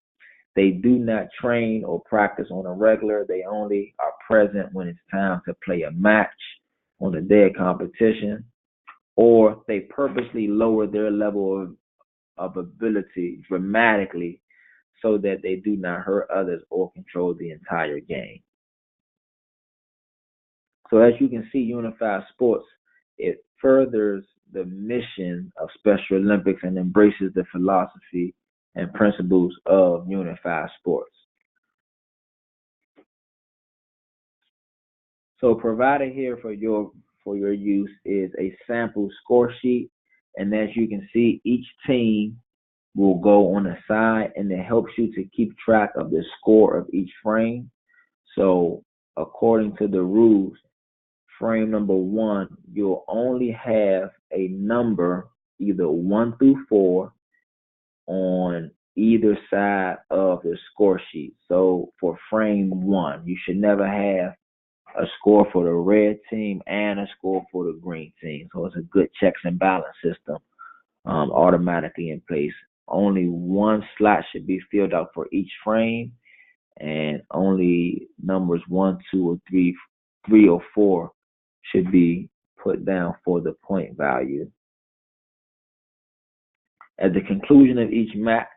They do not train or practice on a regular. They only are present when it's time to play a match on the day of competition, or they purposely lower their level of ability dramatically so that they do not hurt others or control the entire game. So as you can see, unified sports, it furthers the mission of Special Olympics and embraces the philosophy and principles of unified sports. So provided here for your use is a sample score sheet, and as you can see, each team will go on the side, and it helps you to keep track of the score of each frame. So according to the rules, frame number one, you'll only have a number, either 1 through 4, on either side of the score sheet. So for frame one, you should never have a score for the red team and a score for the green team. So it's a good checks and balance system automatically in place. Only one slot should be filled out for each frame, and only numbers 1, 2, or 3 or 4 should be put down for the point value. At the conclusion of each match,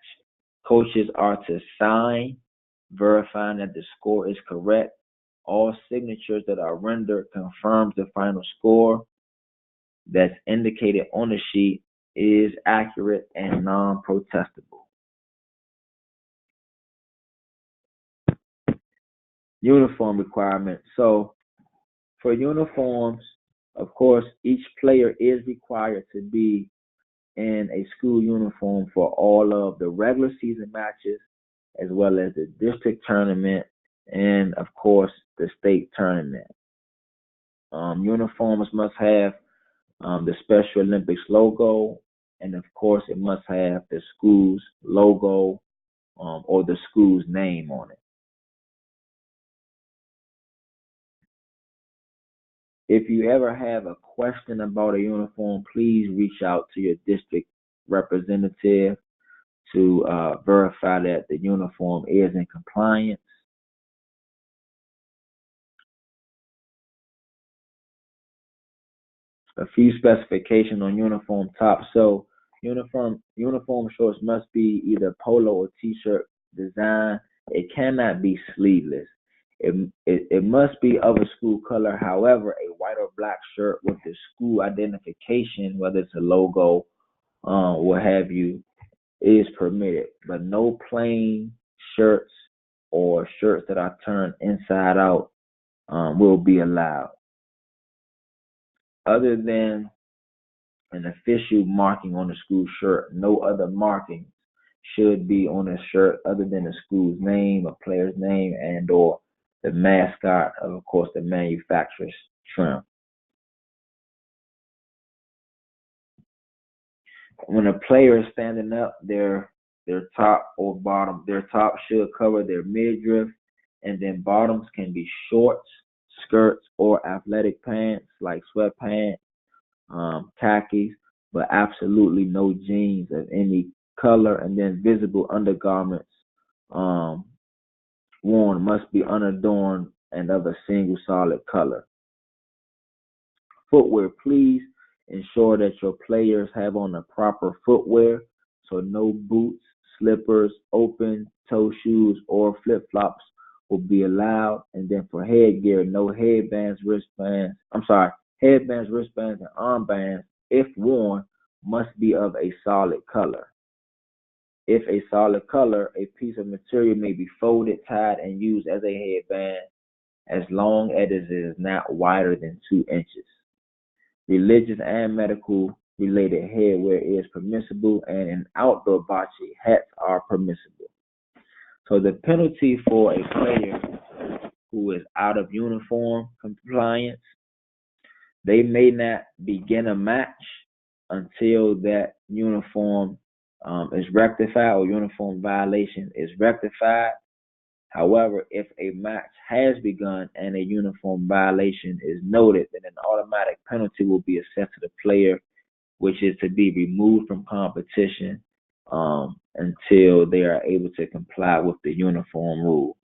coaches are to sign, verifying that the score is correct. All signatures that are rendered confirms the final score that's indicated on the sheet is accurate and non-protestable. Uniform requirements. So for uniforms, of course, each player is required to be in a school uniform for all of the regular season matches, as well as the district tournament, and of course the state tournament. Uniforms must have the Special Olympics logo, and of course it must have the school's logo or the school's name on it. If you ever have a question about a uniform, please reach out to your district representative to verify that the uniform is in compliance. A few specifications on uniform tops. So uniform shorts must be either polo or t-shirt design. It cannot be sleeveless. It must be of a school color. However, a white or black shirt with the school identification, whether it's a logo, what have you, is permitted. But no plain shirts or shirts that are turned inside out will be allowed. Other than an official marking on the school shirt, no other marking should be on a shirt other than the school's name, a player's name, and or the mascot of course, the manufacturer's trim. When a player is standing up, their top should cover their midriff, and then bottoms can be shorts, skirts or athletic pants like sweatpants, khakis, but absolutely no jeans of any color. And then visible undergarments um, worn must be unadorned and of a single solid color. Footwear, please ensure that your players have on the proper footwear. So no boots, slippers, open toe shoes, or flip flops will be allowed. And then for headgear, no headbands, wristbands. I'm sorry, headbands, wristbands, and armbands, if worn, must be of a solid color. If a solid color, a piece of material may be folded, tied, and used as a headband as long as it is not wider than 2 inches. Religious and medical related headwear is permissible, and in outdoor bocce, hats are permissible. So the penalty for a player who is out of uniform compliance, they may not begin a match until that uniform is rectified or uniform violation is rectified. However, if a match has begun and a uniform violation is noted, then an automatic penalty will be assessed to the player, which is to be removed from competition until they are able to comply with the uniform rule.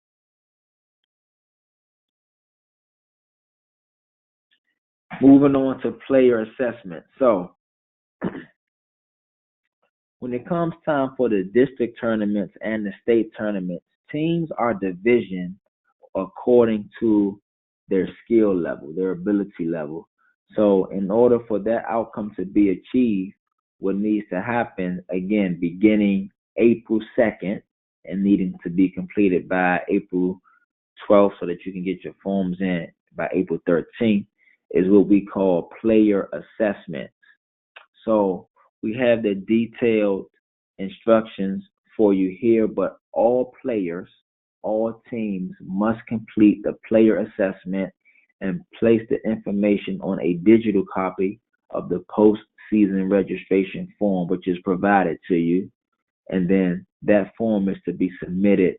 Moving on to player assessment. So, when it comes time for the district tournaments and the state tournaments, teams are divisioned according to their skill level, their ability level. So, in order for that outcome to be achieved, what needs to happen, again, beginning April 2nd and needing to be completed by April 12th so that you can get your forms in by April 13th, is what we call player assessment. So we have the detailed instructions for you here, but all players, all teams must complete the player assessment and place the information on a digital copy of the postseason registration form, which is provided to you. And then that form is to be submitted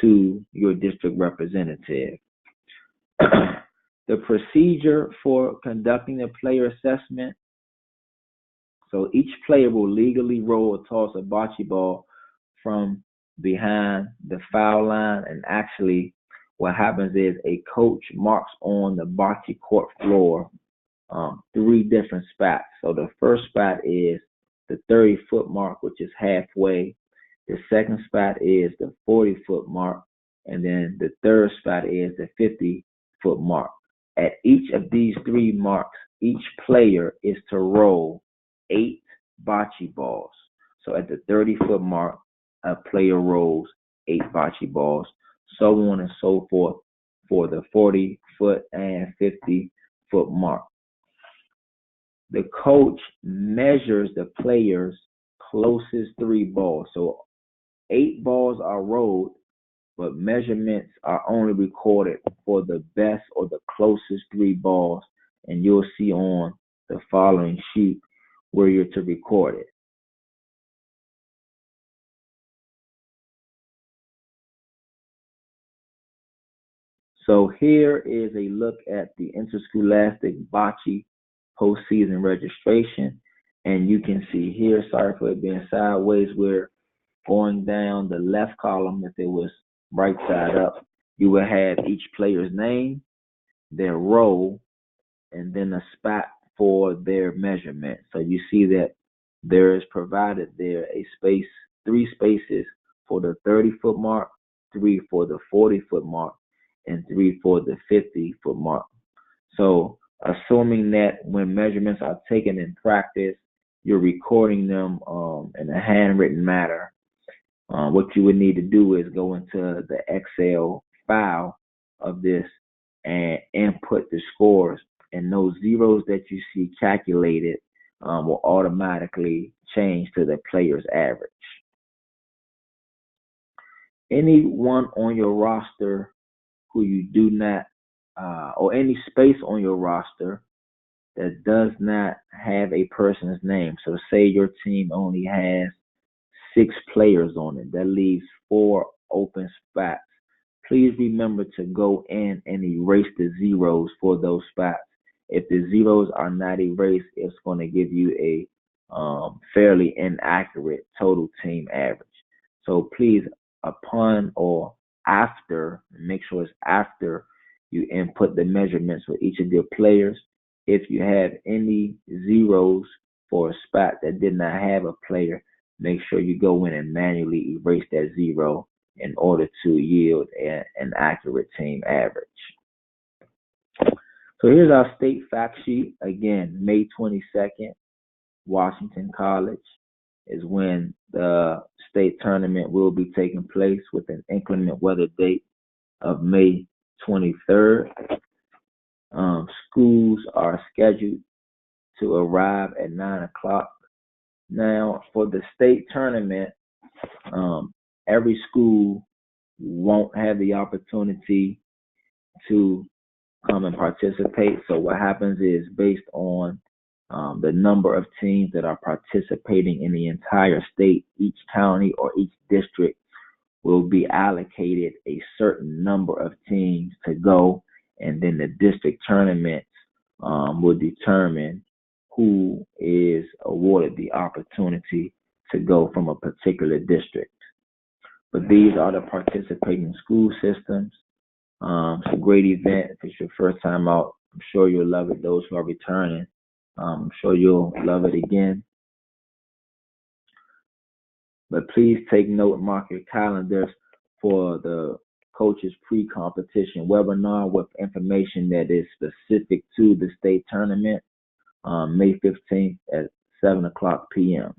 to your district representative. The procedure for conducting a player assessment. So each player will legally roll or toss a bocce ball from behind the foul line. And actually, what happens is a coach marks on the bocce court floor 3 different spots. So the first spot is the 30-foot mark, which is halfway. The second spot is the 40-foot mark. And then the third spot is the 50-foot mark. At each of these 3 marks, each player is to roll 8 bocce balls. So at the 30-foot mark, a player rolls 8 bocce balls, so on and so forth for the 40-foot and 50-foot mark. The coach measures the player's closest 3 balls. So 8 balls are rolled, but measurements are only recorded for the best or the closest 3 balls, and you'll see on the following sheet where you're to record it. So here is a look at the interscholastic bocce postseason registration, and you can see here, sorry for it being sideways, we're going down the left column. If it was right side up, you will have each player's name, their role, and then a spot for their measurement. So you see that there is provided there a space, 3 spaces for the 30-foot mark, 3 for the 40-foot mark, and 3 for the 50-foot mark. So assuming that when measurements are taken in practice, you're recording them in a handwritten manner. What you would need to do is go into the Excel file of this and input the scores, and those zeros that you see calculated will automatically change to the player's average. Anyone on your roster who you do not, or any space on your roster that does not have a person's name. So say your team only has 6 players on it. That leaves 4 open spots please remember to go in and erase the zeros for those spots. If the zeros are not erased, it's going to give you a fairly inaccurate total team average. So please, upon or after, make sure it's after you input the measurements for each of your players. If you have any zeros for a spot that did not have a player, make sure you go in and manually erase that zero in order to yield an accurate team average. So here's our state fact sheet. Again, May 22nd, Washington College is when the state tournament will be taking place with an inclement weather date of May 23rd. Schools are scheduled to arrive at 9 o'clock. Now, for the state tournament, every school won't have the opportunity to come and participate. So what happens is based on the number of teams that are participating in the entire state, each county or each district will be allocated a certain number of teams to go, and then the district tournament will determine who is awarded the opportunity to go from a particular district. But these are the participating school systems. It's a great event. If it's your first time out, I'm sure you'll love it. Those who are returning, I'm sure you'll love it again. But please take note and mark your calendars for the coaches pre-competition webinar with information that is specific to the state tournament, May 15th at 7 o'clock p.m.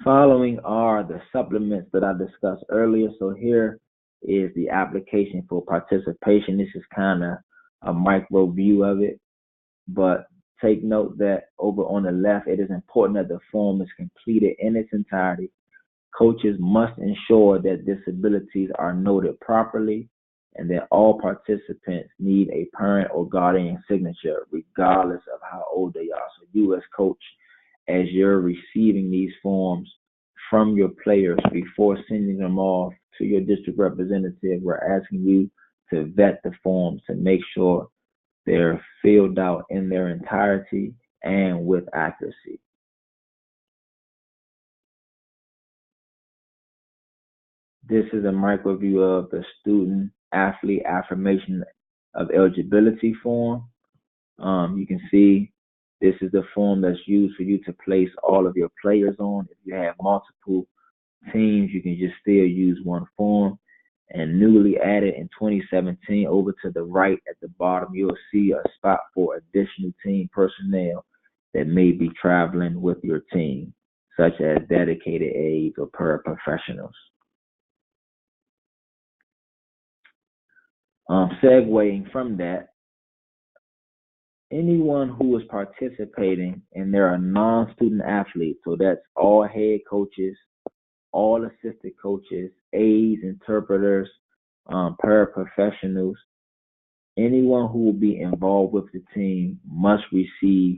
Following are the supplements that I discussed earlier. So here is the application for participation. This is kind of a micro view of it, but take note that over on the left, it is important that the form is completed in its entirety. Coaches must ensure that disabilities are noted properly and that all participants need a parent or guardian signature, regardless of how old they are. So you as coach, as you're receiving these forms from your players before sending them off to your district representative, we're asking you to vet the forms to make sure they're filled out in their entirety and with accuracy. This is a micro view of the student athlete affirmation of eligibility form. You can see this is the form that's used for you to place all of your players on. If you have multiple teams, you can just still use one form. And newly added in 2017, over to the right at the bottom, you'll see a spot for additional team personnel that may be traveling with your team, such as dedicated aides or paraprofessionals. Segueing from that, anyone who is participating and there are non-student athletes, so that's all head coaches, all assistant coaches, aides, interpreters, paraprofessionals, anyone who will be involved with the team must receive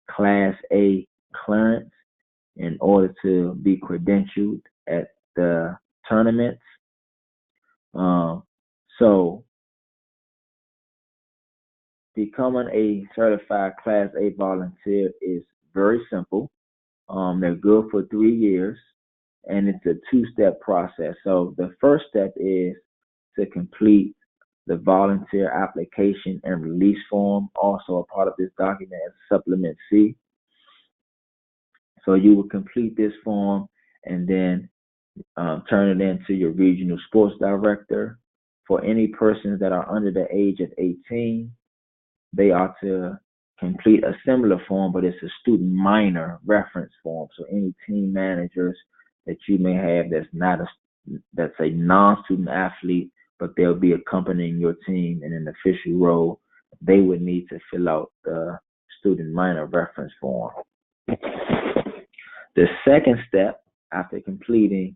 Class A clearance in order to be credentialed at the tournaments. So becoming a certified Class A volunteer is very simple. They're good for 3 years, and it's a two-step process. So the first step is to complete the volunteer application and release form. Also a part of this document is Supplement C. So you will complete this form and then turn it in to your regional sports director. For any persons that are under the age of 18, they are to complete a similar form, but it's a student minor reference form. So any team managers that you may have that's a non-student athlete, but they'll be accompanying your team in an official role, they would need to fill out the student minor reference form. The second step after completing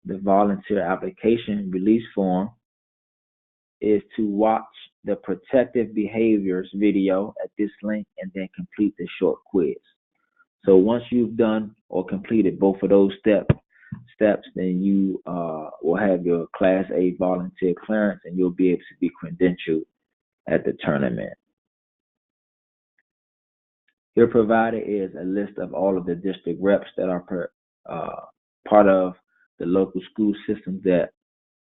the volunteer application release form is to watch the protective behaviors video at this link and then complete the short quiz. So once you've done or completed both of those steps, steps, then you will have your Class A volunteer clearance and you'll be able to be credentialed at the tournament. Here provided is a list of all of the district reps that are part of the local school systems that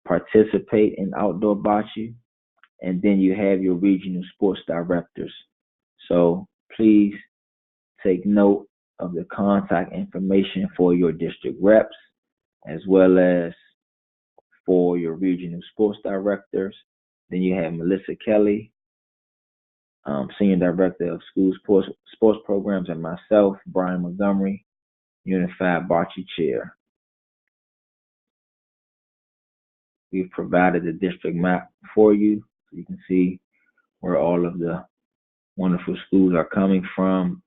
participate in outdoor bocce, and then you have your regional sports directors. So please take note of the contact information for your district reps as well as for your regional sports directors. Then you have Melissa Kelly, Senior Director of School Sports Programs, and myself, Brian Montgomery, Unified Bocce Chair. We've provided the district map for you so you can see where all of the wonderful schools are coming from.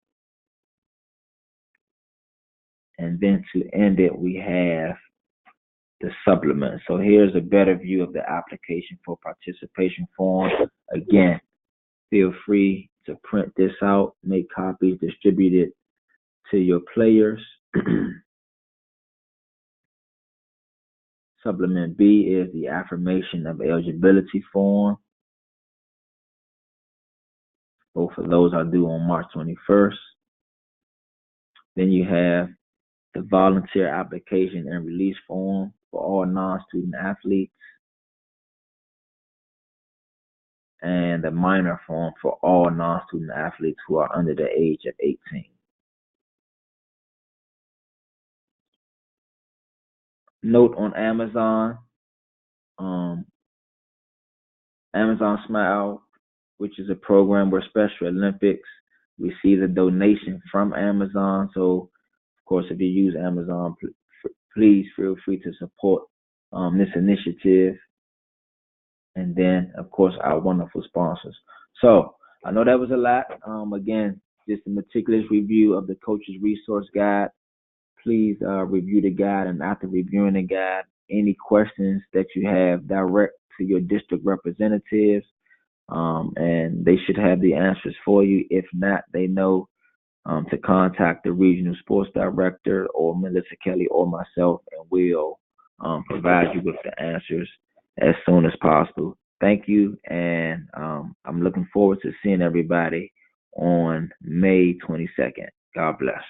And then to end it, we have the supplement. So here's a better view of the application for participation form. Again, feel free to print this out, make copies, distribute it to your players. Supplement B is the affirmation of eligibility form. Both of those are due on March 21st. Then you have the volunteer application and release form for all non-student athletes, and the minor form for all non-student athletes who are under the age of 18. Note on Amazon, Amazon Smile, which is a program where Special Olympics receives a donation from Amazon. So, of course, if you use Amazon, please feel free to support this initiative. And then, of course, our wonderful sponsors. So, I know that was a lot. Again, just a meticulous review of the Coach's Resource Guide. Please review the guide, and after reviewing the guide, any questions that you have, direct to your district representatives, and they should have the answers for you. If not, they know to contact the regional sports director or Melissa Kelly or myself, and we'll provide you with the answers as soon as possible. Thank you, and I'm looking forward to seeing everybody on May 22nd. God bless.